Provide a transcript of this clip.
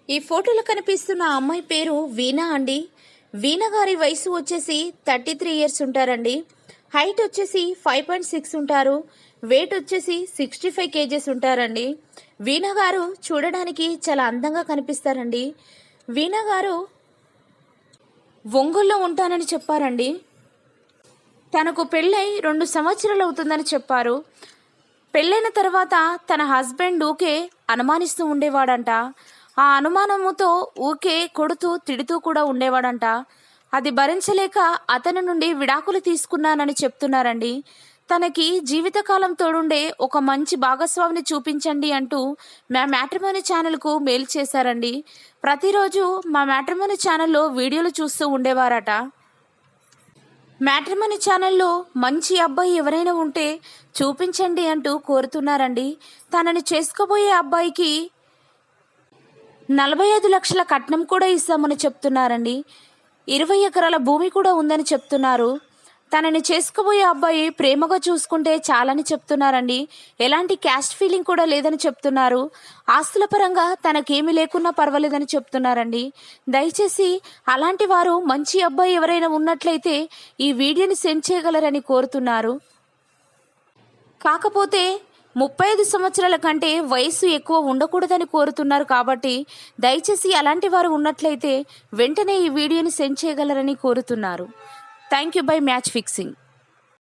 ఈ ఫోటోలో కనిపిస్తున్న అమ్మాయి పేరు వీణా అండి. వీణా గారి వయసు వచ్చేసి 33 ఇయర్స్ ఉంటారండి. హైట్ వచ్చేసి 5.6 ఉంటారు. వెయిట్ వచ్చేసి 65 కేజెస్ ఉంటారండి. వీణా గారు చూడడానికి చాలా అందంగా కనిపిస్తారండి. వీణా గారు ఒంగోలులో ఉంటానని చెప్పారండి. తనకు పెళ్ళై 2 సంవత్సరాలు అవుతుందని చెప్పారు. పెళ్ళైన తర్వాత తన హస్బెండ్ ఊకే అనుమానిస్తూ ఉండేవాడంట. ఆ అనుమానముతో ఊకే కొడుతూ తిడుతూ కూడా ఉండేవాడంట. అది భరించలేక అతని నుండి విడాకులు తీసుకున్నానని చెప్తున్నారండి. తనకి జీవితకాలం తోడుండే ఒక మంచి భాగస్వామిని చూపించండి అంటూ మా మ్యాట్రిమోనీ ఛానల్కు మెయిల్ చేశారండి. ప్రతిరోజు మా మ్యాట్రిమోనీ ఛానల్లో వీడియోలు చూస్తూ ఉండేవారట. మ్యాట్రిమోనీ ఛానల్లో మంచి అబ్బాయి ఎవరైనా ఉంటే చూపించండి అంటూ కోరుతున్నారండి. తనని చేసుకోబోయే అబ్బాయికి 45 లక్షల కట్నం కూడా ఇస్తామని చెప్తున్నారండి. 20 ఎకరాల భూమి కూడా ఉందని చెప్తున్నారు. తనని చేసుకోబోయే అబ్బాయి ప్రేమగా చూసుకుంటే చాలని చెప్తున్నారండి. ఎలాంటి క్యాస్ట్ ఫీలింగ్ కూడా లేదని చెప్తున్నారు. ఆస్తుల పరంగా తనకేమీ లేకున్నా పర్వాలేదని చెప్తున్నారండి. దయచేసి అలాంటి వారు మంచి అబ్బాయి ఎవరైనా ఉన్నట్లయితే ఈ వీడియోని సెండ్ చేయగలరని కోరుతున్నారు. కాకపోతే 35 సంవత్సరాల కంటే వయసు ఎక్కువ ఉండకూడదని కోరుతున్నారు. కాబట్టి దయచేసి అలాంటి వారు ఉన్నట్లయితే వెంటనే ఈ వీడియోని సెండ్ చేయగలరని కోరుతున్నారు. Thank you by match fixing.